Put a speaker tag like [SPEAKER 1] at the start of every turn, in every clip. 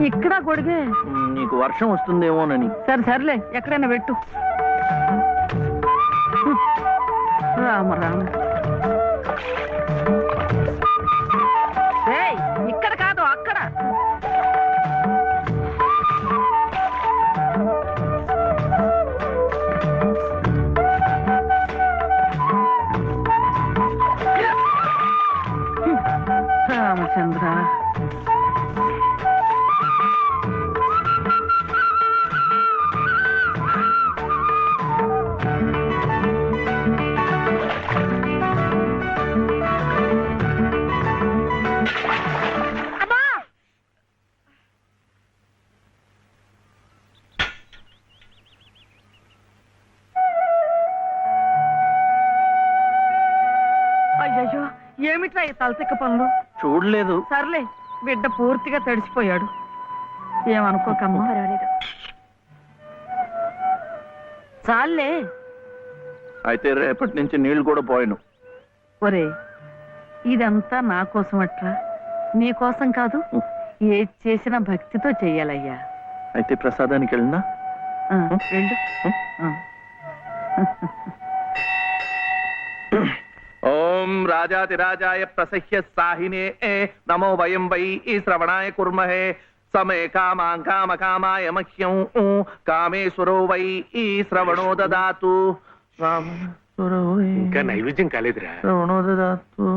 [SPEAKER 1] ఇక్కడ గొడిగే
[SPEAKER 2] నీకు వర్షం వస్తుందేమోనని.
[SPEAKER 1] సరే సర్లే, ఎక్కడైనా పెట్టు. రామ రామ. ఇక్కడ కాదు, అక్కడ. రామచంద్ర, అయ్యయ్యో ఏమిట్రా ఈ తలతిక్క పనులు?
[SPEAKER 2] చూడలేదు.
[SPEAKER 1] సర్లే, బిడ్డ పూర్తిగా తడిసిపోయాడు. ఏమనుకోకమ్మా. పర్వాలేదు. చాలే.
[SPEAKER 2] అయితే రేపటి నుంచి నీళ్లు కూడా పోయాను.
[SPEAKER 1] ఒరే, ఇదంతా నా కోసం అట్రా, నీ కోసం కాదు. ఏది చేసినా భక్తితో చెయ్యాలయ్యా.
[SPEAKER 2] అయితే ప్రసాదానికి వెళ్ళినా
[SPEAKER 1] వెళ్ళు.
[SPEAKER 2] ఓం రాజాతిరాజాయ ప్రసహ్య సాహినే నమో వయం వై శ్రవణాయ కుర్మహే సమే కామాం కామకామాయ మహ్యం కామేశ్వరో వై శ్రవణో దదాతు.
[SPEAKER 3] ఇంకా నైవేద్యం కాలేదురా.
[SPEAKER 2] శ్రవణో దదాతు.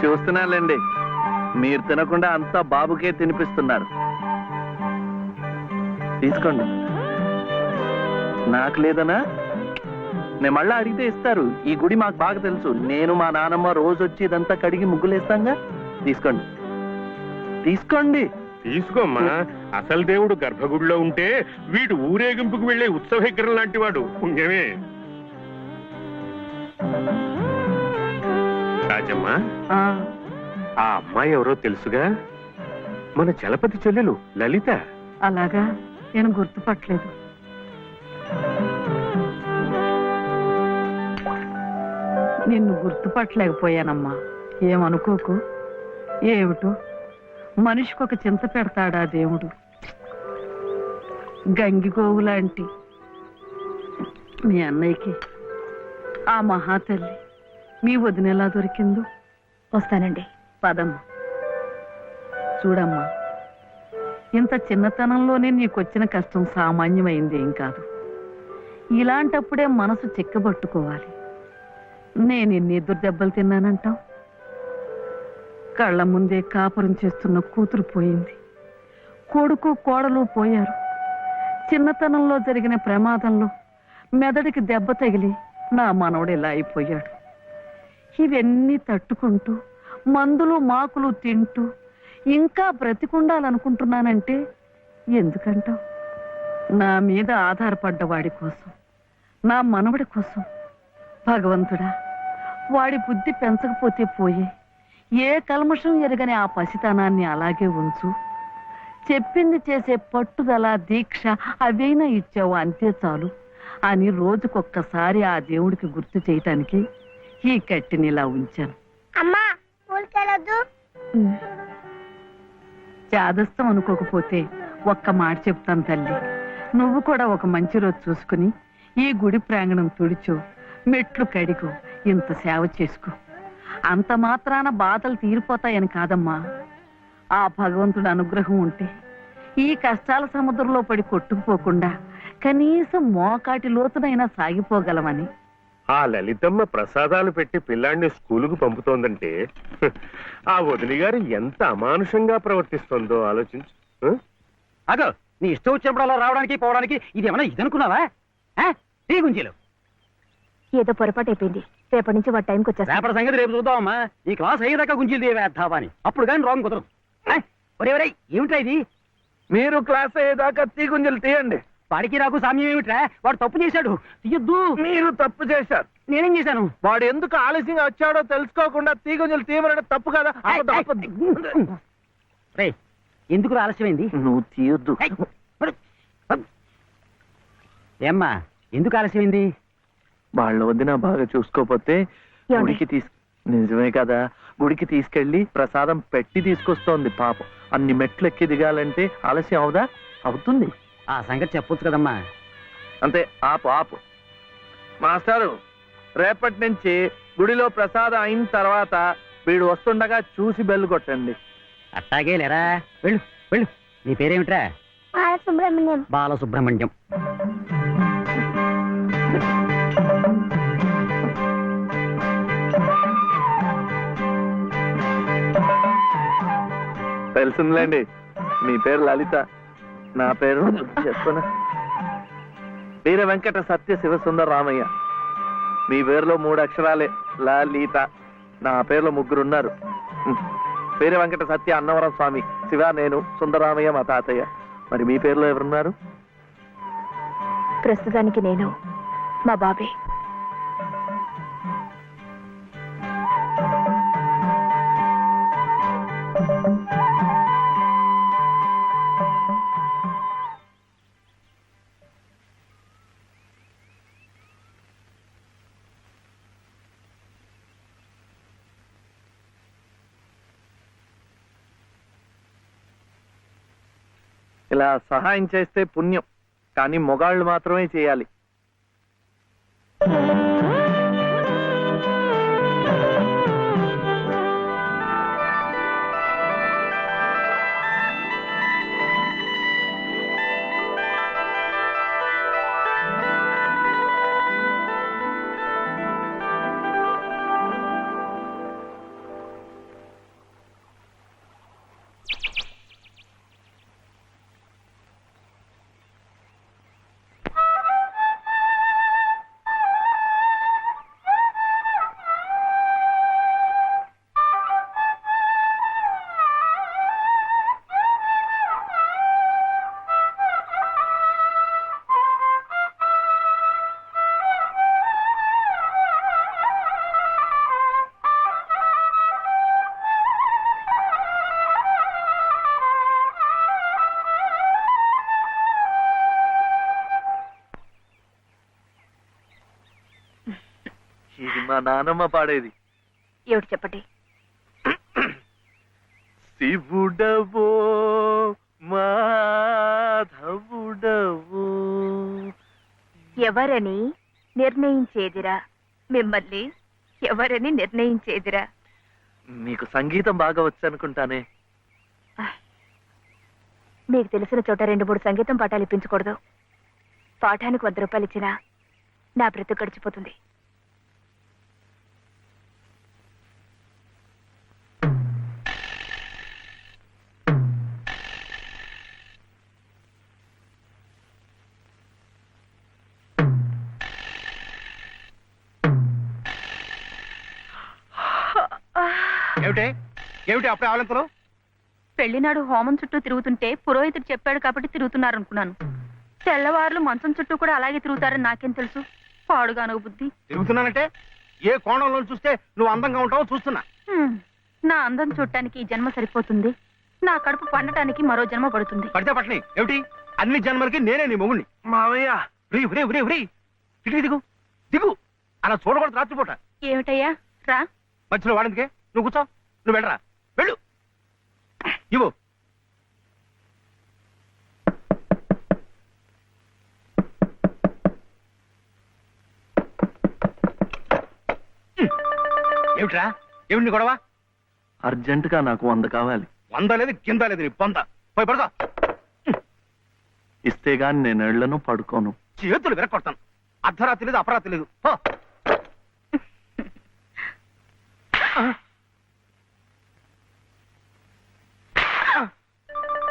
[SPEAKER 2] చూస్తున్నానండి, మీరు తినకుండా అంతా బాబుకే తినిపిస్తున్నారు. తీసుకోండి. నాకు లేదనా? నేను మళ్ళా అడిగితే ఇస్తారు. ఈ గుడి మాకు బాగా తెలుసు. నేను మా నానమ్మ రోజు వచ్చి ఇదంతా కడిగి ముగ్గులేస్తాంగా. తీసుకోండి, తీసుకోండి.
[SPEAKER 3] తీసుకోమ్మా. అసలు దేవుడు గర్భగుడిలో ఉంటే వీడు ఊరేగింపుకు వెళ్లే ఉత్సవ విగ్రహం లాంటి వాడు. పుణ్యమే. రాజమ్మ, ఆ అమ్మాయి ఎవరో తెలుసుగా? మన చలపతి చెల్లెలు లలిత.
[SPEAKER 1] అలాగా? నేను గుర్తుపట్టలేదు. నిన్ను గుర్తుపట్టలేకపోయానమ్మా. ఏమనుకోకు. ఏమిటో మనిషికి ఒక చింత పెడతాడా దేవుడు. గంగిగోవు లాంటి మీ అన్నయ్యకి ఆ మహాతల్లి మీ వదిన ఎలా దొరికిందో.
[SPEAKER 4] వస్తానండి.
[SPEAKER 1] పదమ్మా. చూడమ్మా, ఇంత చిన్నతనంలోనే నీకొచ్చిన కష్టం సామాన్యమైంది ఏం కాదు. ఇలాంటప్పుడే మనసు చిక్కబట్టుకోవాలి. నేను ఎన్ని ఎదురు దెబ్బలు తిన్నానంటావు? కళ్ళ ముందే కాపురం చేస్తున్న కూతురు పోయింది. కొడుకు కోడలు పోయారు. చిన్నతనంలో జరిగిన ప్రమాదంలో మెదడికి దెబ్బ తగిలి నా మనవడు ఇలా అయిపోయాడు. ఇవన్నీ తట్టుకుంటూ మందులు మాకులు తింటూ ఇంకా బ్రతికుండాలనుకుంటున్నానంటే ఎందుకంటావు? నా మీద ఆధారపడ్డ వాడి కోసం, నా మనవడి కోసం. భగవంతుడా, వాడి బుద్ధి పెంచకపోతే పోయే. ఏ కల్మషం ఎరగని ఆ పసితనాన్ని అలాగే ఉంచు. చెప్పింది చేసే పట్టుదల, దీక్ష అవైనా ఇచ్చావు, అంతే చాలు అని రోజుకొక్కసారి ఆ దేవుడికి గుర్తు చేయటానికి ఈ కట్టిని ఇలా ఉంచాను.
[SPEAKER 4] అమ్మా,
[SPEAKER 1] చాదస్తం అనుకోకపోతే ఒక్క మాట చెప్తాను తల్లి. నువ్వు కూడా ఒక మంచి రోజు చూసుకుని ఈ గుడి ప్రాంగణం తుడిచో, మెట్లు కడిగో, ఇంత సేవ చేసుకో. అంత మాత్రాన బాధలు తీరిపోతాయని కాదమ్మా. ఆ భగవంతుడి అనుగ్రహం ఉంటే ఈ కష్టాల సముద్రంలో పడి కొట్టుకుపోకుండా కనీసం మోకాటి లోతునైనా సాగిపోగలమని.
[SPEAKER 3] ఆ లలితమ్మ ప్రసాదాలు పెట్టి పిల్లాడిని స్కూలుకు పంపుతోందంటే ఆ వదిలి గారు ఎంత అమానుషంగా ప్రవర్తిస్తుందో ఆలోచించు.
[SPEAKER 5] అదో నీ ఇష్టం వచ్చినప్పుడు అలా రావడానికి పోవడానికి ఇది ఏమన్నా ఇదనుకున్నావా? గుంజీలు
[SPEAKER 4] ఏదో పొరపాటు అయిపోయింది. రేపటి నుంచి వాడి టైంకి వచ్చేస్తా.
[SPEAKER 5] రేపటి సంగతి రేపు చూద్దామమ్మా. ఈ క్లాస్ అయ్యేదాకా గుంజీలు వేద్దావా అని. అప్పుడు కానీ రాంగ్ కుదరదు. ఒరే ఒరే, ఏమిట్రా ఇది?
[SPEAKER 2] మీరు క్లాస్ అయ్యేదాకా తీగుంజలు తీయండి.
[SPEAKER 5] వాడికి నాకు సామ్యం ఏమిట్రా? వాడు తప్పు చేశాడు, తీయొద్దు.
[SPEAKER 2] మీరు తప్పు చేశారు.
[SPEAKER 5] నేనేం చేశాను?
[SPEAKER 2] వాడు ఎందుకు ఆలస్యంగా వచ్చాడో తెలుసుకోకుండా తీగుంజలు తీయమనడం తప్పు కదా.
[SPEAKER 5] రే, ఎందుకు ఆలస్యమైంది?
[SPEAKER 2] నువ్వు తీయొద్దు.
[SPEAKER 5] ఏమ్మా, ఎందుకు ఆలస్యమైంది?
[SPEAKER 2] వాళ్ళ వదిన బాగా చూసుకోపోతే
[SPEAKER 4] ఏమండి?
[SPEAKER 2] గుడికి నిజమే కదా, గుడికి తీసుకెళ్లి ప్రసాదం పెట్టి తీసుకొస్తోంది పాపం. అన్ని మెట్లు ఎక్కి దిగాలంటే ఆలస్యం అవుదా? అవుతుంది.
[SPEAKER 5] ఆ సంగతి చెప్పొచ్చు కదమ్మా.
[SPEAKER 2] అంతే, ఆపు ఆపు. మాస్టారు, రేపటి నుంచి గుడిలో ప్రసాదం అయిన తర్వాత వీడు వస్తుండగా చూసి బెల్లు కొట్టండి.
[SPEAKER 5] అట్టాగే లేరా, వెళ్ళు వెళ్ళు. నీ పేరేమిట్రా?
[SPEAKER 4] బాలసుబ్రహ్మణ్యం.
[SPEAKER 5] బాలసుబ్రహ్మణ్యం.
[SPEAKER 2] తెలిసిందిలేండి, మీ పేరు లలిత, నా పేరు చెప్పనా, వీర వెంకట సత్య శివసుందర రామయ్య. మీ పేరులో 3 అక్షరాలే, లలిత. నా పేరులో 3 ఉన్నారు. వీర వెంకట సత్య అన్నవరం స్వామి, శివ నేను, సుందరరామయ్య మా తాతయ్య. మరి మీ పేరులో ఎవరున్నారు?
[SPEAKER 4] ప్రస్తుతానికి నేను, మా బాబే.
[SPEAKER 2] ఇలా సహాయం చేస్తే పుణ్యం, కానీ మొగాళ్ళు మాత్రమే చేయాలి. ఇది మా నానమ్మ పాడేది.
[SPEAKER 4] ఏమిటి చెప్పండి.
[SPEAKER 2] శివుడవో మాధవుడవో
[SPEAKER 4] ఎవరని నిర్ణయించేదిరా, మిమ్మల్ని ఎవరని నిర్ణయించేదిరా.
[SPEAKER 2] మీకు సంగీతం బాగా వచ్చనుకుంటానే.
[SPEAKER 4] మీకు తెలిసిన చోట 2-3 సంగీతం పాఠాలు ఇప్పించకూడదు. పాఠానికి 100 రూపాయలు ఇచ్చినా నా బ్రతుకు గడిచిపోతుంది.
[SPEAKER 5] ఏమిటి ఏమిటి అప్పుడే ఆవలింతలు?
[SPEAKER 6] పెళ్లినాడు హోమం చుట్టూ తిరుగుతుంటే పురోహితుడు చెప్పాడు కాబట్టి తిరుగుతున్నారు అనుకున్నాను. తెల్లవారులు మంచం చుట్టూ కూడా అలాగే తిరుగుతారని నాకేం తెలుసు. పాడుగాను బుద్ధి.
[SPEAKER 5] తిరుగుతున్నానంటే ఏ కోణంలో చూస్తే నువ్వు అందంగా ఉంటావో చూస్తున్నా.
[SPEAKER 6] నా అందం చూడటానికి ఈ జన్మ సరిపోతుంది. నా కడుపు పండటానికి మరో జన్మ పడుతుంది.
[SPEAKER 5] పడితే పట్టని ఏమిటి, అన్ని జన్మలకి నేనే నీ మొగుణ్ణి.
[SPEAKER 2] మావయ్య,
[SPEAKER 5] దిగు దిగు దిగు. అలా చూడకూడదు రాత్రిపూట.
[SPEAKER 6] ఏమిటయ్యా, రా.
[SPEAKER 5] మధ్యలో వాడిందికే, నువ్వు కూర్చో. నువ్వు వెళ్ళరా, వెళ్ళు. ఇవ్వు. ఏమిట్రా, ఏమిటి గొడవ?
[SPEAKER 2] అర్జెంట్ గా నాకు 100 కావాలి.
[SPEAKER 5] 100 లేదు కింద లేదు, నీ పొంద. పోయి పడుకో.
[SPEAKER 2] ఇస్తే గాని నేను ఎళ్లను, పడుకోను.
[SPEAKER 5] చేతులు విరక్కొడతాను. అర్ధరాత్రి లేదు అపరాత్రి లేదు.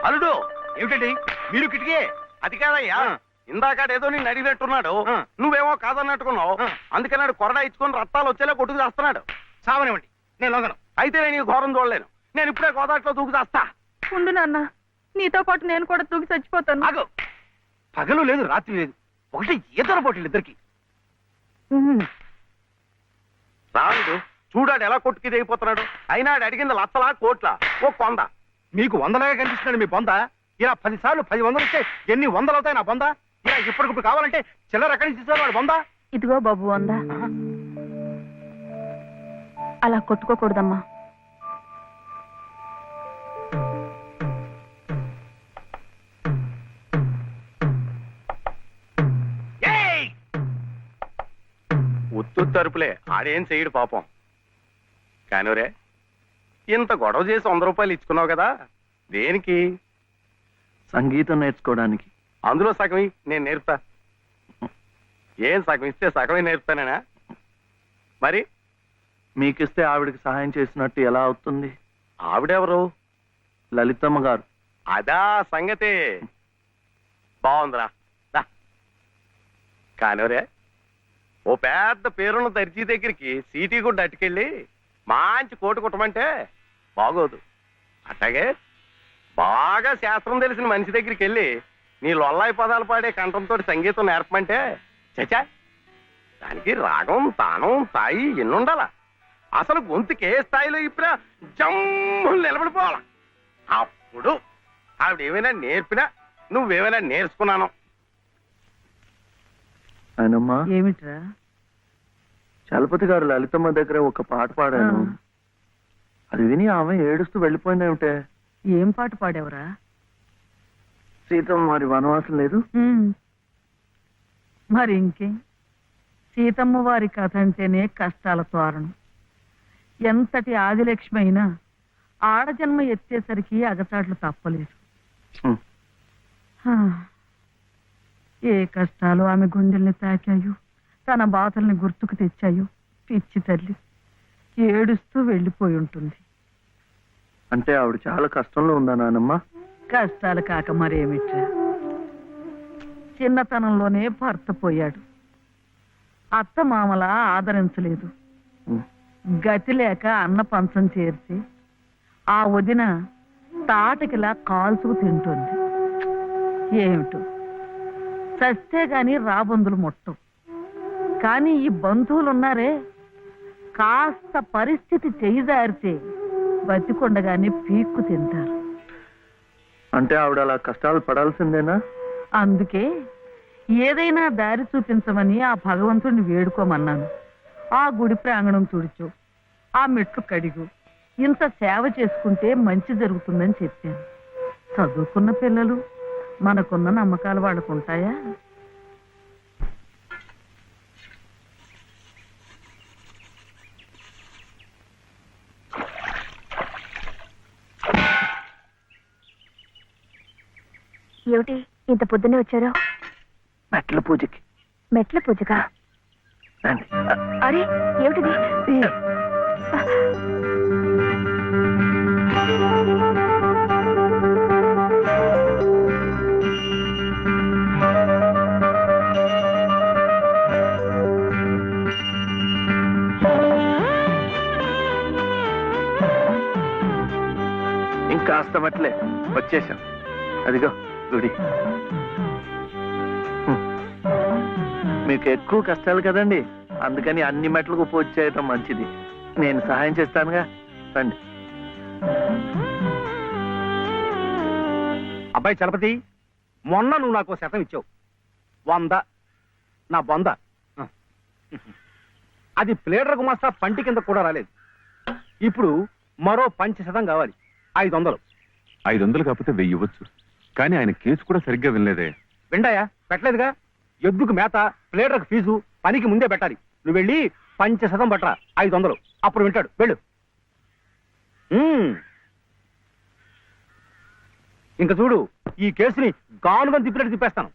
[SPEAKER 5] అల్లుడు, ఏమిటండి మీరు కిటికీ?
[SPEAKER 3] అది కాదయ్యా,
[SPEAKER 7] ఇందాక ఏదో నేను అడిగినట్టున్నాడు, నువ్వేమో కాదన్నట్టుకున్నావు. అందుకన్నాడు కొరడా ఇచ్చుకొని రక్తాలు వచ్చేలా కొట్టుకు చేస్తున్నాడు.
[SPEAKER 5] సావనివ్వండి, నేను లొంగను.
[SPEAKER 7] అయితే నేను ఈ ఘోరం చూడలేను. నేను ఇప్పుడే గోదాట్లో దూకు చేస్తా.
[SPEAKER 6] ఉండు నాన్న, నీతో పాటు నేను కూడా తూగి చచ్చిపోతాను.
[SPEAKER 5] ఆగు. పగలు లేదు, రాత్రి లేదు, ఒకటి ఈతల పోటీలు ఇద్దరికి.
[SPEAKER 7] రాడు చూడాడు ఎలా కొట్టుకి దిగిపోతున్నాడు. అయినా ఆడు అడిగింది లచ్చలా కోట్ల ఓ కొంద.
[SPEAKER 5] మీకు వందలాగా కనిపిస్తున్నాడు మీ బొంద. ఇలా 10 సార్లు 10 వందలు ఇస్తే ఎన్ని వందలు అవుతాయి నా బొంద? ఇలా ఇప్పటికిప్పుడు కావాలంటే చిల్లర ఎక్కడి నుంచి ఇస్తారు వాడు బొంద?
[SPEAKER 6] ఇదిగో బాబు అందా, అలా కొట్టుకోకూడదమ్మా.
[SPEAKER 7] ఉత్తు తరుపులే, ఆడేం చెయ్యడు పాపం. కానివరే, ఇంత గొడవ చేసి 100 రూపాయలు ఇచ్చుకున్నావు కదా, దేనికి?
[SPEAKER 2] సంగీతం నేర్చుకోవడానికి.
[SPEAKER 7] అందులో సగం నేను నేర్పుతా. ఏం సగం ఇస్తే సగమే నేర్పుతానేనా? మరి
[SPEAKER 2] మీకిస్తే ఆవిడకి సహాయం చేసినట్టు ఎలా అవుతుంది?
[SPEAKER 7] ఆవిడెవరు?
[SPEAKER 2] లలితమ్మ గారు.
[SPEAKER 7] అదా సంగతి. బాగుందిరా. కానివరే, ఓ పెద్ద పేరున్న దర్జీ దగ్గరికి సీటీ కూడా అట్టుకెళ్ళి మంచి కోటు కుట్టమంటే బాగోదు. అట్లాగే బాగా శాస్త్రం తెలిసిన మనిషి దగ్గరికి వెళ్ళి నీ లొల్లాయి పదాలు పాడే కంఠంతో సంగీతం నేర్పమంటే చచా, దానికి రాగం, తానం, తాయి ఎన్నుండాల. అసలు గొంతుకే స్థాయిలో ఇప్పుడు జమ్ము నిలబడిపోవాల. అప్పుడు ఆవిడ ఏమైనా నేర్పినా, నువ్వేమైనా నేర్చుకున్నాను.
[SPEAKER 2] ఆయనమ్మా,
[SPEAKER 1] ఏమిట్రా?
[SPEAKER 2] చలపతి గారు లలితమ్మ దగ్గర ఒక పాట పాడాను. అది విని ఆమె ఏడుస్తూ వెళ్ళిపోయిందేమిటే?
[SPEAKER 1] ఏం పాట పాడావురా?
[SPEAKER 2] సీతమ్మ మరి వనవాసం లేదు.
[SPEAKER 1] మరి ఇంకే, సీతమ్మ వారి కథ అంటేనే కష్టాల తోరణం. ఎంతటి ఆదిలక్ష్మి అయినా ఆడజన్మ ఎత్తేసరికి అగచాట్లు తప్పలేదు.
[SPEAKER 2] హ్మ్.
[SPEAKER 1] ఏ కష్టాలు ఆమె గుండెల్ని తాకాయో, తన బాధల్ని గుర్తుకు తెచ్చాయో. పిచ్చి తల్లి ఏడుస్తూ వెళ్ళిపోయి ఉంటుంది.
[SPEAKER 2] అంటే ఆవిడ చాలా కష్టంలో ఉందా నానమ్మ?
[SPEAKER 1] కష్టాలు కాక మరేమిట్రా, చిన్నతనంలోనే భర్త పోయాడు. అత్త మామలా ఆదరించలేదు. గతి లేక అన్న పంచం చేర్చి ఆ వదిన తాటకిలా కాల్చుకు తింటుంది. ఏమిటో చస్తే గాని రాబందులు ముట్టం. కానీ ఈ బంధువులున్నారే, కాస్త పరిస్థితి చేయిదారితే బతికొండగానే పీక్కు తింటారు.
[SPEAKER 2] అంటే ఆవిడ అలా కష్టాలు పడాల్సిందేనా?
[SPEAKER 1] అందుకే ఏదైనా దారి చూపించమని ఆ భగవంతుడిని వేడుకోమన్నాను. ఆ గుడి ప్రాంగణం తుడిచు, ఆ మెట్లు కడిగు, ఇంత సేవ చేసుకుంటే మంచి జరుగుతుందని చెప్పాను. చదువుకున్న పిల్లలు, మనకున్న నమ్మకాలు వాళ్ళకు ఉంటాయా?
[SPEAKER 4] ఏమిటి ఇంత పొద్దున్నే వచ్చారు?
[SPEAKER 2] మెట్ల పూజకి.
[SPEAKER 4] మెట్ల పూజగా?
[SPEAKER 2] రండి.
[SPEAKER 4] అరే ఏమిటిది?
[SPEAKER 2] ఇంకాస్త మెట్లే, వచ్చేసాం. అదిగో గుడి. మీకు ఎక్కువ కష్టాలు కదండి, అందుకని అన్ని మెట్లకు పూజ చేయటం మంచిది. నేను సహాయం చేస్తానుగా, రండి.
[SPEAKER 5] అబ్బాయి చలపతి, మొన్న నువ్వు నాకు 100 ఇచ్చావు. 100 నా బొంద. అది ప్లేడర్ గుమాస్తా పంటి కింద కూడా రాలేదు. ఇప్పుడు మరో 5% కావాలి. 500.
[SPEAKER 8] 500 కాకపోతే 1000 ఇవ్వచ్చు. కానీ ఆయన కేసు కూడా సరిగ్గా వినలేదే.
[SPEAKER 5] విండాయా? పెట్టలేదుగా. ఎద్దుకు మేత, ప్లేడర్కు ఫీజు పనికి ముందే పెట్టాలి. నువ్వు వెళ్ళి 5% పట్టరా, 500. అప్పుడు వింటాడు. వెళ్ళు. ఇంక చూడు, ఈ కేసుని గానుగా తిప్పినట్టు తిప్పేస్తాను.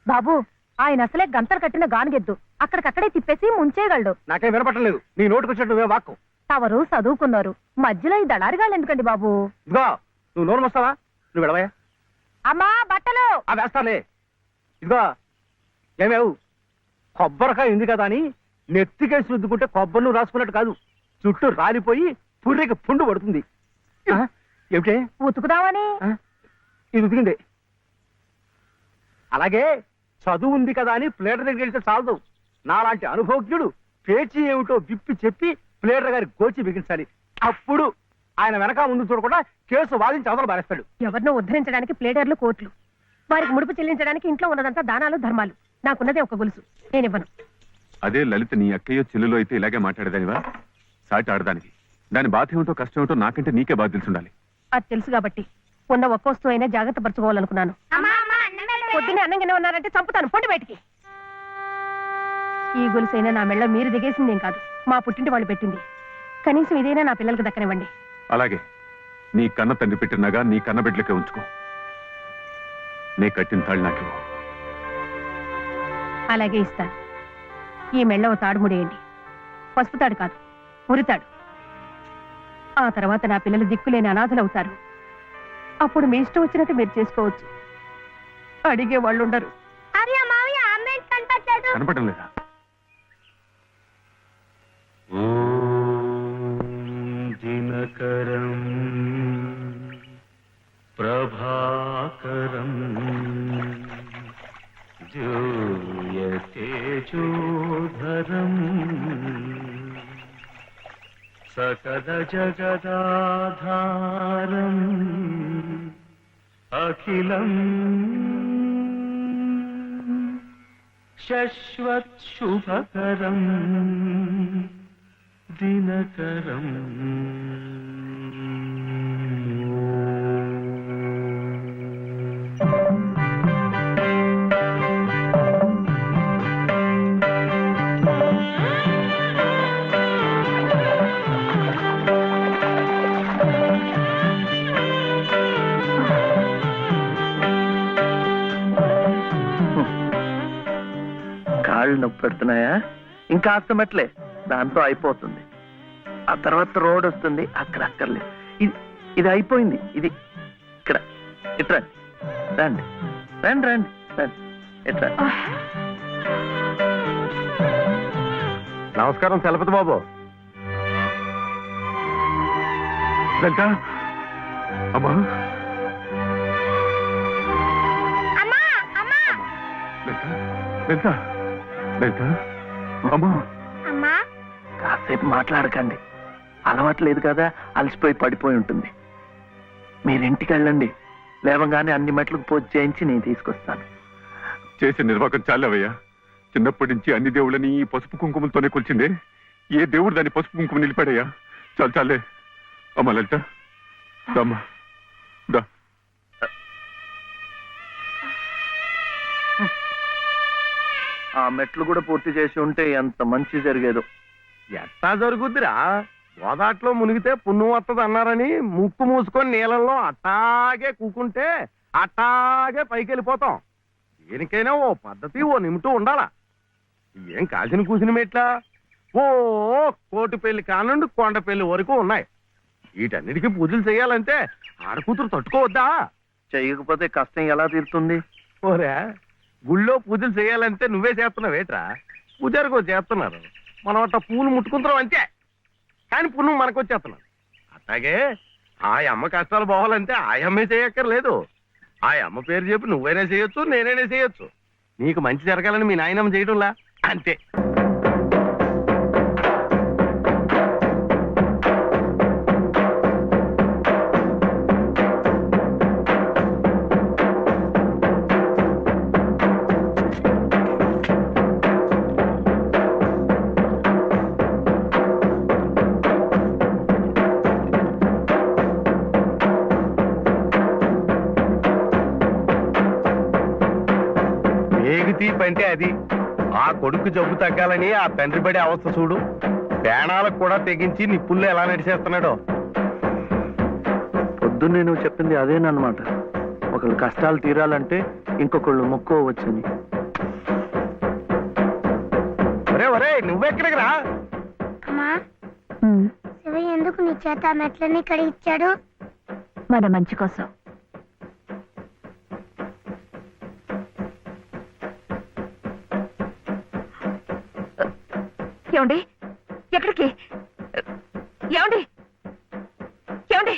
[SPEAKER 4] బాబు, ఆయన అసలే గంతలు కట్టిన గానుగెద్దు, అక్కడికక్కడే తిప్పేసి ముంచేయగలడు.
[SPEAKER 5] నాకేం వినపట్టలేదు నీ నోటుకు వచ్చినట్టు వాక్కు.
[SPEAKER 4] తవరు చదువుకున్నారు, మధ్యలో ఈ దళారిగాళ్ళు ఎందుకండి బాబు?
[SPEAKER 5] ఇదిగో, నువ్వు నోరు వస్తావా? నువ్వు వెళ్ళవయ్యా.
[SPEAKER 4] అమ్మా బట్టలు.
[SPEAKER 5] ఆ వేస్తాలే. ఇదిగో ఏమేవు కొబ్బరికాయ ఉంది కదా అని నెత్తికేసి రుద్దుకుంటే కొబ్బరి నువ్వు రాసుకున్నట్టు కాదు, చుట్టూ రాలిపోయి పుర్రెకి పుండు పడుతుంది. ఏమిటే
[SPEAKER 6] ఉతుకుదామని
[SPEAKER 5] ఆ? ఇది ఉతికింది. అలాగే చదువు ఉంది కదా అని ప్లేటర్ దగ్గరికి వెళ్తే చాలదు. నాలాంటి అనుభవజ్ఞుడు పేచీ ఏమిటో విప్పి చెప్పి ప్లేటర్ గారి గోచి బిగించాలి. అప్పుడు ఆయన వెనక ముందు చూడకుండా కేసు వాదించి అవతల బారేస్తాడు.
[SPEAKER 9] ఎవరినో ఉద్ధరించడానికి ప్లేడర్లు కోట్లు, వారికి ముడుపు చెల్లించడానికి ఇంట్లో ఉన్నదంతా దానాలు ధర్మాలు. నాకున్నదే ఒక గొలుసు, నేనివ్వను.
[SPEAKER 8] అదే లలిత నీ అక్కయ్యో చెల్లులో అయితే ఇలాగే మాట్లాడేదానివా? సాటి ఆడదానికి దాని బాధ ఏమిటో కష్టం ఏమిటో నాకంటే నీకే బాధ తెలుసుండాలి.
[SPEAKER 9] అది తెలుసు కాబట్టి ఉన్న ఒక్క వస్తువు అయినా జాగ్రత్త పరచుకోవాలనుకున్నాను. పొద్దున్నే అన్నం గిన్నె ఉన్నారంటే చంపుతాను, పొండి బయటికి. ఈ గొలుసైనా నా మెళ్ళ మీరు దిగేసిందేం కాదు, మా పుట్టింటి వాళ్ళు పెట్టింది. కనీసం ఇదైనా నా పిల్లలకు దక్కనివ్వండి.
[SPEAKER 8] అలాగే నీ కన్న తండ్రి పెట్టినగా నీ కన్న బిడ్డలకే ఉంచుకో. నే కట్టిన తాళ్ళు నాకు
[SPEAKER 9] అలాగే ఇస్తాను. ఈ మెళ్ళ ఓ తాడు ముడేయండి. పసుపు తాడు కాదు, ఉరితాడు. ఆ తర్వాత నా పిల్లలు దిక్కులేని అనాథలవుతారు. అప్పుడు మీ ఇష్టం వచ్చినట్టు మీరు చేసుకోవచ్చు. అడిగే వాళ్ళు ఉండరు.
[SPEAKER 8] కనపడడం లేదా?
[SPEAKER 3] దినకరం ప్రభాకరం జూయతేజోధరం సకల జగదాధారం అఖిలం శశ్వత్ శుభకరం దినకరం.
[SPEAKER 2] కాళ్ళు నొప్పి పెడుతున్నాయా? ఇంకా అస్తమట్లే, దాంతో అయిపోతుంది. ఆ తర్వాత రోడ్ వస్తుంది, అక్కడ అక్కర్లేదు. ఇది అయిపోయింది. ఇది ఇక్కడ ఇట్రా, రండి రండి రండి రండి, ఇట్రా.
[SPEAKER 3] నమస్కారం చలపతి బాబు.
[SPEAKER 8] లలిత అమ్మా, లలిత లలిత అమ్మా.
[SPEAKER 2] కాసేపు మాట్లాడకండి, అలవాట్లేదు కదా, అలసిపోయి పడిపోయి ఉంటుంది. మీరింటికి వెళ్ళండి, లేవగానే అన్ని మెట్లకు పూజ చేయించి నేను తీసుకొస్తాను.
[SPEAKER 8] చేసే నిర్వాహకం చాలవయ్యా. చిన్నప్పటి నుంచి అన్ని దేవుళ్ళని ఈ పసుపు కుంకుమలతోనే కొలిచిందే. ఏ దేవుడు దాన్ని పసుపు కుంకుమ నిలిపాడయ్యా? చాలు చాలే. అమ్మా లలిత దమ్మా దా.
[SPEAKER 2] ఆ మెట్లు కూడా పూర్తి చేసి ఉంటే ఎంత మంచి జరిగేదో.
[SPEAKER 7] ఎట్టా జరుగుద్దిరా, గోదాట్లో మునిగితే పుణ్యం వస్తుంది అన్నారని ముక్కు మూసుకొని నీళ్ళల్లో అట్టాగే కూకుంటే అట్టాగే పైకి వెళ్ళిపోతాం. దేనికైనా ఓ పద్ధతి, ఓ నిమిటూ ఉండాలా. ఏం కాసిన కూసిన మెట్లా, ఓ కోటి పెళ్లి కానుండి కొండ పెళ్లి వరకు ఉన్నాయి. వీటన్నిటికీ పూజలు చేయాలంటే ఆడకూతురు తట్టుకోవద్దా?
[SPEAKER 2] చేయకపోతే కష్టం ఎలా తీరుతుంది?
[SPEAKER 7] ఓరే, గుళ్ళో పూజలు చేయాలంటే నువ్వే చేస్తున్నావు ఏట్రా? పూజారికో చేస్తున్నారు, మనం అట్ట పూలు ముట్టుకుంటున్నాం అంతే. కానీ పుణ్యం మనకు వచ్చేస్తున్నాం. అట్లాగే ఆ అమ్మ కష్టాలు పోవాలంటే ఆ అమ్మే చేయక్కర్లేదు. ఆ అమ్మ పేరు చెప్పి నువ్వైనా చేయొచ్చు, నేనైనా చేయొచ్చు. నీకు మంచి జరగాలని మీ నాయనమ్మ చేయడంలా అంతే. తీపి అంటే అది. ఆ కొడుకు జబ్బు తగ్గాలని ఆ తండ్రి పడే అవస్థ చూడు. ప్రాణాలకు కూడా తెగించి నిప్పుల్లో ఎలా నడిచేస్తున్నాడో.
[SPEAKER 2] పొద్దున్నే నువ్వు చెప్పింది అదేనమాట. ఒకళ్ళు కష్టాలు తీరాలంటే ఇంకొకళ్ళు మొక్కోవచ్చని.
[SPEAKER 7] ఒరే ఒరే, నువ్వెక్కడికి రా.
[SPEAKER 4] శివయ్య ఎందుకు నీ చేత మెట్లని కడిగిచ్చాడు? మన మంచి కోసం. ఏమండి ఎక్కడికి? ఏమండి ఏమండి?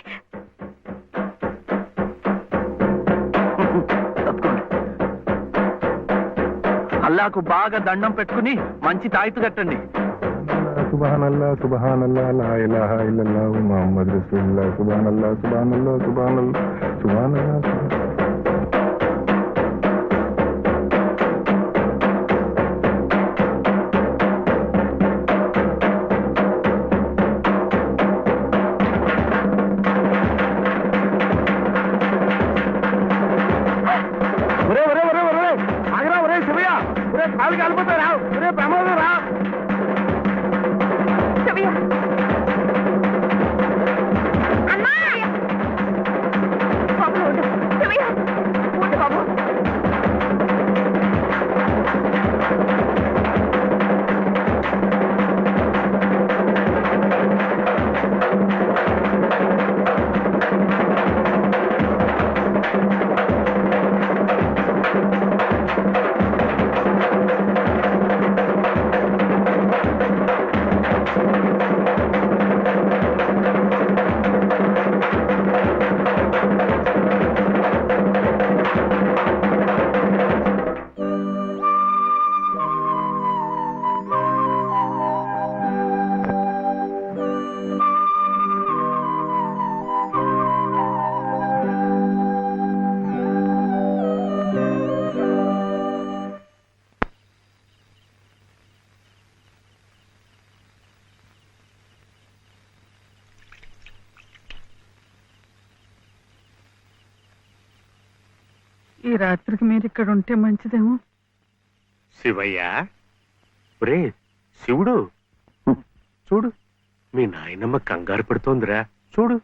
[SPEAKER 2] అల్లాకు బాగా దండం పెట్టుకుని మంచి తాయితు కట్టండి.
[SPEAKER 3] సుబ్హానల్లా సుబ్హానల్లా లా ఇలాహా ఇల్లల్లాహు ముహమ్మద్ రసూలుల్లాహ్ సుబ్హానల్లా సుబ్హానల్లా సుబ్హానల్లా సుబ్హానల్లా.
[SPEAKER 5] ఒరే ఒరే ఒరే ఒరే ఆగరా ఒరే శివయ్య, ఒరే కాలు కాలిపోతా రా, ఒరే ప్రమాదం రా.
[SPEAKER 4] శివయ్య! అమ్మా! బాబు ఉండు. శివయ్య! ఉండు బాబు.
[SPEAKER 1] ఈ రాత్రికి మీరు ఇక్కడ ఉంటే మంచిదేమో.
[SPEAKER 3] శివయ్య, ఒరే శివుడు, చూడు మీ నాయనమ్మ కంగారు పడుతోందిరా, చూడు.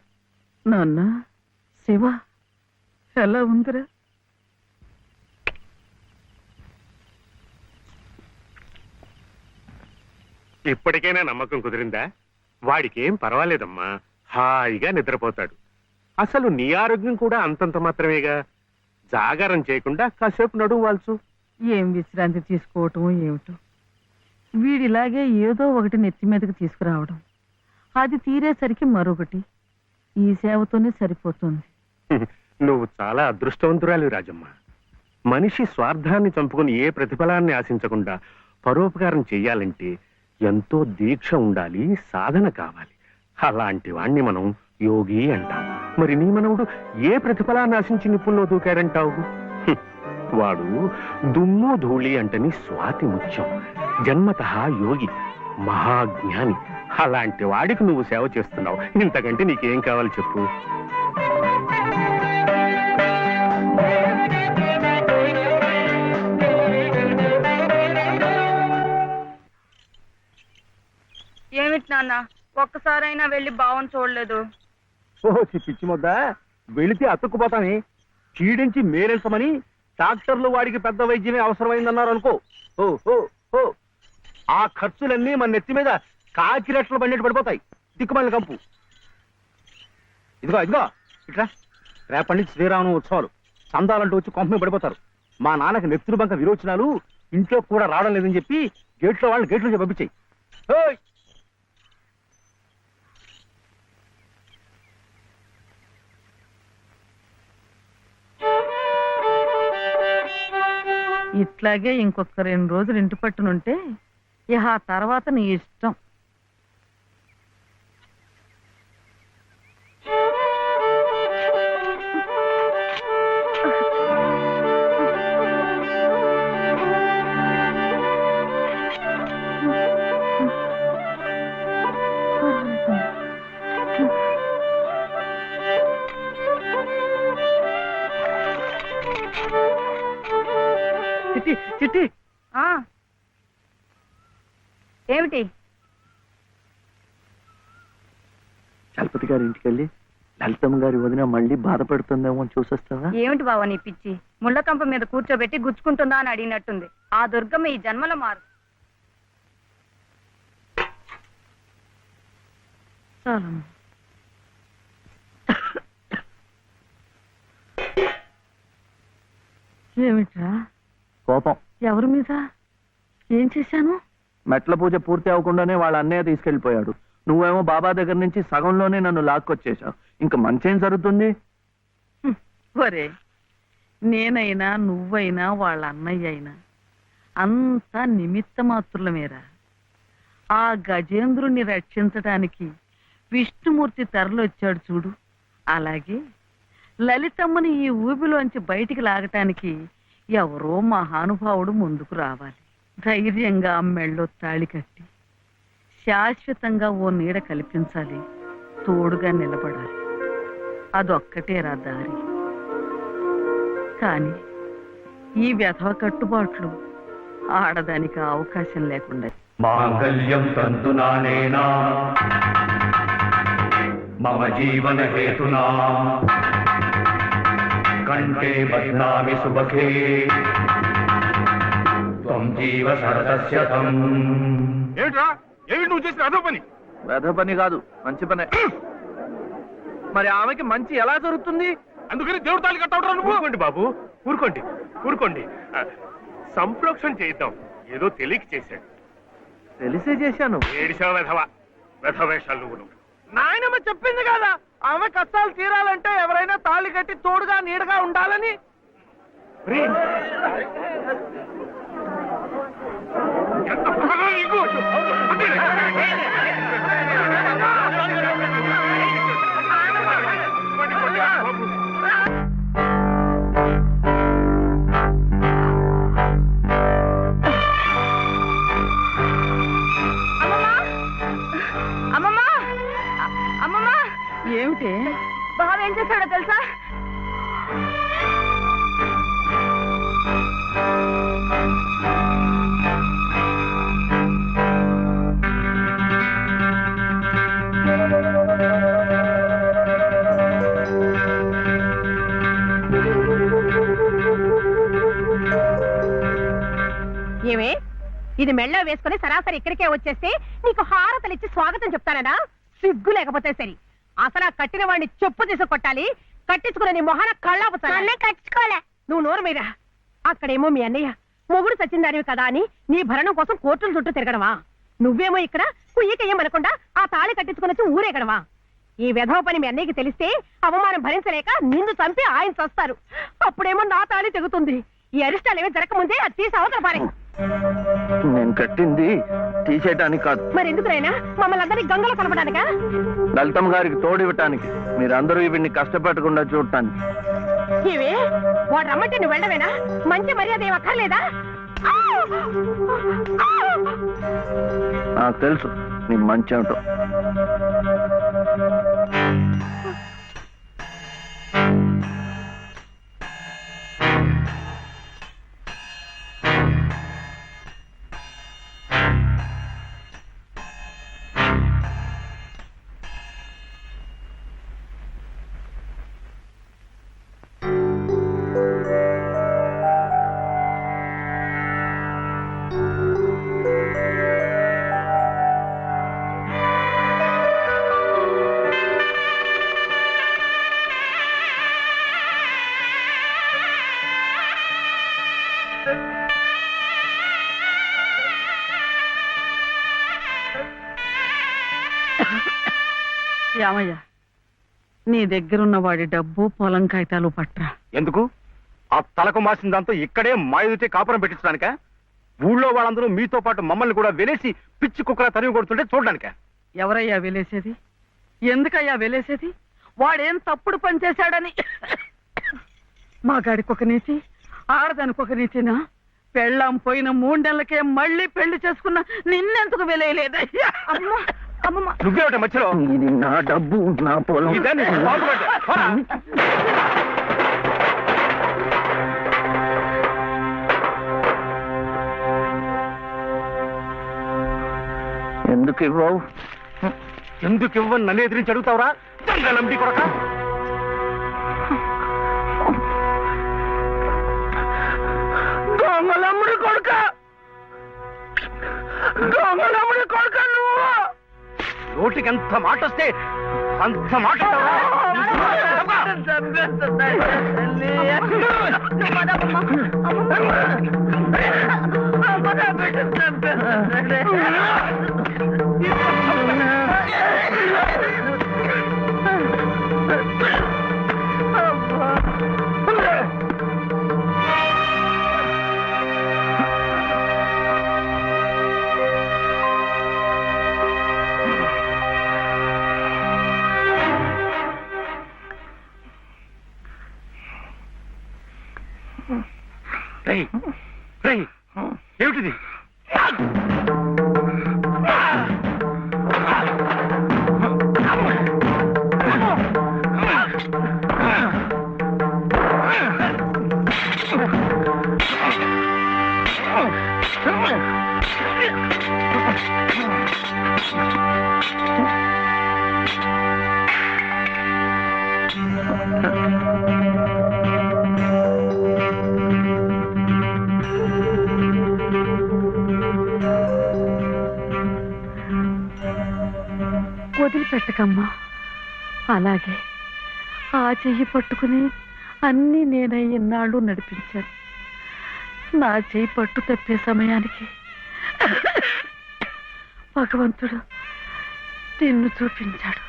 [SPEAKER 1] నాన్న శివ ఎలా ఉందిరా?
[SPEAKER 3] ఇప్పటికైనా నమ్మకం కుదిరిందా? వాడికేం పర్వాలేదమ్మా, హాయిగా నిద్రపోతాడు. అసలు నీ ఆరోగ్యం కూడా అంతంత మాత్రమేగా. జాగారం చేయకుండా కాసేపు నడుము వాల్చు.
[SPEAKER 1] ఏం విశ్రాంతి తీసుకోవటం ఏమిటో. వీడిలాగే ఏదో ఒకటి నెత్తి మీదకి తీసుకురావడం, అది తీరేసరికి మరొకటి. ఈ సేవతోనే సరిపోతుంది.
[SPEAKER 3] నువ్వు చాలా అదృష్టవంతురాలి రాజమ్మ. మనిషి స్వార్థాన్ని చంపుకుని ఏ ప్రతిఫలాన్ని ఆశించకుండా పరోపకారం చెయ్యాలంటే ఎంతో దీక్ష ఉండాలి, సాధన కావాలి. అలాంటి వాణ్ణి మనం యోగి అంటాం. మరి నీ మనవుడు ఏ ప్రతిఫలాన్ని ఆశించి నిప్పుల్లో దూకాడంటావు? వాడు దుమ్ము ధూళి అంటని స్వాతి ముత్యం, జన్మతః యోగి, మహాజ్ఞాని. అలాంటి వాడికి నువ్వు సేవ చేస్తున్నావు. ఇంతకంటే నీకేం కావాలి చెప్పు?
[SPEAKER 6] ఏమిటి నాన్న, ఒక్కసారైనా వెళ్ళి బావని చూడలేదు?
[SPEAKER 5] ఓహో పిచ్చి ముద్ద, వెళితే అతుక్కుపోతాని. చీడించి మేరెంచమని డాక్టర్లు వాడికి పెద్ద వైద్యమే అవసరమైందన్నారు అనుకో. ఓ ఓ ఓ ఆ ఖర్చులన్నీ మన నెత్తి మీద కాకి రెట్లు పడినట్టు పడిపోతాయి. దిక్కుమల్లి కంపు. ఇదిగో ఇదిగో ఇట్లా, రేపటి నుంచి శ్రీరామనవమి ఉత్సవాలు. చందాలంటూ వచ్చి కొంపమే పడిపోతారు. మా నాన్నకి నెత్తురు బంక విరోచనాలు, ఇంట్లో కూడా రావడం లేదని చెప్పి గేట్లో వాళ్ళని గేట్లో పంపించాయి.
[SPEAKER 1] ఇట్లాగే ఇంకొక 2 రోజులు ఇంటి పట్టునుంటే ఇక ఆ తర్వాత నీ ఇష్టం.
[SPEAKER 5] చిట్టి చిట్టి,
[SPEAKER 6] ఏమిటి?
[SPEAKER 2] చలపతి గారి ఇంటికి వెళ్ళి లలితమ్మ గారి వదిన మళ్ళీ బాధపడుతుందేమో అని చూసొస్తావా?
[SPEAKER 6] ఏమిటి బావ నీ పిచ్చి? ముళ్ళకంప మీద కూర్చోబెట్టి గుచ్చుకుంటుందా అని అడిగినట్టుంది. ఆ దుర్గమ్మ ఈ జన్మలో మారు.
[SPEAKER 1] చాలమ్మా. ఏమిట్రా
[SPEAKER 2] కోపం.
[SPEAKER 1] ఎవరి మీద? ఏం చేశాను?
[SPEAKER 2] మెట్ల పూజ పూర్తి అవ్వకుండానే వాళ్ళ అన్నయ్య తీసుకెళ్లిపోయాడు. నువ్వేమో బాబా దగ్గర నుంచి సగంలోనే నన్ను లాక్కొచ్చేశావు. ఇంకా మంచేం జరుగుతుంది?
[SPEAKER 1] ఒరే, నేనైనా నువ్వైనా వాళ్ళ అన్నయ్య అయినా అంతా నిమిత్త మాత్రులమేరా. ఆ గజేంద్రుణ్ణి రక్షించటానికి విష్ణుమూర్తి తరలొచ్చాడు చూడు, అలాగే లలితమ్మని ఈ ఊబిలోంచి బయటికి లాగటానికి ఎవరో మహానుభావుడు ముందుకు రావాలి. ధైర్యంగా మెళ్ళో తాళి కట్టి శాశ్వతంగా ఓ నీడ కల్పించాలి, తోడుగా నిలబడాలి. అదొక్కటేరా దారి. కానీ ఈ వ్యధవ కట్టుబాట్లు ఆడదానికి అవకాశం లేకుండా.
[SPEAKER 10] మాంగళ్యం తంతునానేనా మమ జీవన హేతునా కంఠే బధ్నామి సుభగే త్వం జీవ సరదస్యతం.
[SPEAKER 3] ఏమిట్రా ఏమిటి నువ్వు చేసిన అదో పని?
[SPEAKER 2] వెధ పని కాదు, మంచి పనే. మరి ఆమెకి మంచి ఎలా జరుగుతుంది?
[SPEAKER 3] అందుకని దేవుడు తాళి కట్టవడం నువ్వు. ఊరుకోండి బాబు, ఊరుకోండి ఊరుకోండి. సంప్రోక్షణ చేద్దాం, ఏదో తెలియక చేశాడు.
[SPEAKER 2] తెలిసే చేశాను.
[SPEAKER 3] ఏడిసావు వెధవ, వెధ వేషాలు నువ్వు.
[SPEAKER 2] నాయనమ్మ చెప్పింది కదా, ఆమె కష్టాలు తీరాలంటే ఎవరైనా తాళి కట్టి తోడుగా నీడగా ఉండాలని.
[SPEAKER 3] ఎంత పొగరా నీకు?
[SPEAKER 6] అమ్మమ్మా, అమ్మమ్మా,
[SPEAKER 1] ఏమిటి?
[SPEAKER 6] బావ ఏం చేశాడో తెలుసా?
[SPEAKER 9] ఏమే, ఇది మెళ్ళో వేసుకుని సరాసరి ఇక్కడికే వచ్చేస్తే నీకు హారతలిచ్చి స్వాగతం చెప్తానడా? సిగ్గు లేకపోతే సరి. అసలు ఆ కట్టిన వాడిని చెప్పు తీసి కొట్టాలి. కట్టించుకునే నీ మొహన కళ్ళాపుతానే. కట్టించుకోలే. నువ్వు నోరు మీద. అక్కడేమో మీ అన్నయ్య మొగుడు సచ్చిందానివి కదా అని నీ భరణం కోసం కోర్టుల చుట్టూ తిరగడమా? నువ్వేమో ఇక్కడ కుయ్యకయ్యమనకుండా ఆ తాళి కట్టించుకుని వచ్చి ఊరేగడమా? ఈ వెధవ పని మీ అన్నయ్యకి తెలిస్తే అవమానం భరించలేక నిన్ను చంపి ఆయన చస్తారు. అప్పుడేమో నా తాళి తెగుతుంది. ఈ అరిష్టాలు ఏమీ జరగకముందే అది తీసి అవతల పారే.
[SPEAKER 2] నేను కట్టింది తీసేయటానికి కాదు.
[SPEAKER 9] మరి ఎందుకునైనా మమ్మల్ని అందరినీ గంగలో కలపడానికా?
[SPEAKER 2] లలితమ్మ గారికి తోడివ్వటానికి, మీరందరూ వీడిని కష్టపెట్టకుండా చూడటానికి.
[SPEAKER 9] ఇవే వాడు రమ్మంటే నువ్వు వెళ్ళవేనా? మంచి మర్యాద ఏం అక్కర్లేదా?
[SPEAKER 2] నాకు తెలుసు నీ మంచి ఏమిటో.
[SPEAKER 1] రామయ్య, నీ దగ్గరున్న వాడి డబ్బు పొలం కాగితాలు పట్రా.
[SPEAKER 5] ఎందుకు? ఆ తలకు మాసిన దాంతో ఇక్కడే మాయుతే కాపురం పెట్టించడానిక? ఊళ్ళో వాళ్ళందరూ మీతో పాటు మమ్మల్ని కూడా వెలేసి పిచ్చి కుక్కలా తరిమి కొడుతుంటే చూడడానిక?
[SPEAKER 1] ఎవరయ్యా వెలేసేది? ఎందుకయ్యా వెలేసేది? వాడేం తప్పుడు పని చేశాడని? మగాడికి ఒక నీతి, ఆడదానికి ఒక నీతినా? పెళ్ళాం పోయిన 3 నెలలకే మళ్ళీ పెళ్లి చేసుకున్న నిన్నెందుకు వెలేయలేదయ్యా?
[SPEAKER 5] నువ్వేమిట మధ్యలో?
[SPEAKER 2] ఇది నా డబ్బు, నా పొలం.
[SPEAKER 5] ఇదాన్ని బాగుపడ్డా. పోరా.
[SPEAKER 2] ఎందుకు ఇవ్వవు?
[SPEAKER 5] ఎందుకు ఇవ్వని నన్ను ఎదిరించి అడుగుతావురా? దొంగలంబి కొడక.
[SPEAKER 2] దొంగలమ్ముడి కొడుక, దొంగలమ్ముడి కొడుక నువ్వు.
[SPEAKER 5] నోటికి ఎంత మాట వస్తే అంత మాట
[SPEAKER 6] అమ్మమ్మ
[SPEAKER 5] ఏమిటిది?
[SPEAKER 1] వదిలిపెట్టకమ్మా. అలాగే ఆ చెయ్యి పట్టుకుని అన్నీ నేనై ఇన్నాళ్ళు నడిపించాను. నా చెయ్యి పట్టు తప్పే సమయానికి భగవంతుడు నిన్ను చూపించాడు.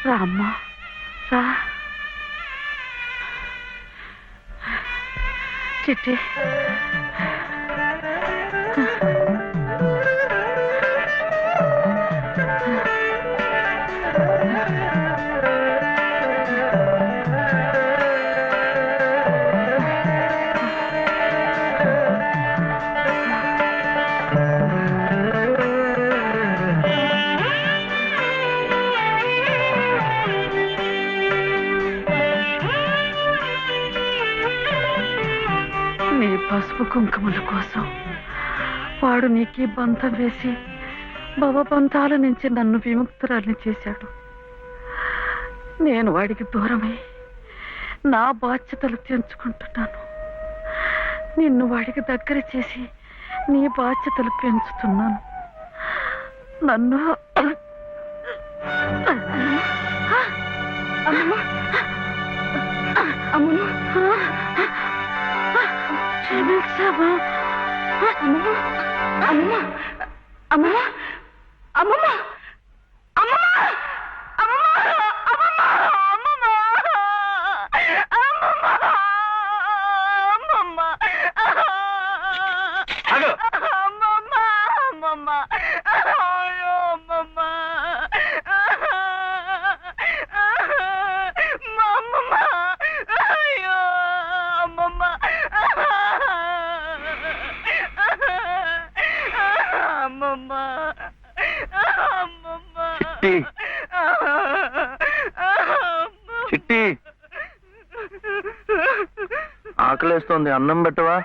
[SPEAKER 1] రామ్మా రా. చిట్టి నీ పసుపు కుంకుమల కోసం వాడు నీకు బంధం వేసి భవబంధాల నుంచి నన్ను విముక్తురాల్ని చేశాడు. నేను వాడికి దూరమై నా బాధ్యతలు తెంచుకుంటున్నాను. నిన్ను వాడికి దగ్గర చేసి నీ బాధ్యతలు పెంచుతున్నాను. నన్ను క్షమించావా? అమ్మమ్మ అమ్మమ్మ అమ్మమ్మ అమ్మమ్మ
[SPEAKER 2] చిట్టి, ఆకలేస్తోంది, అన్నం పెట్టవా?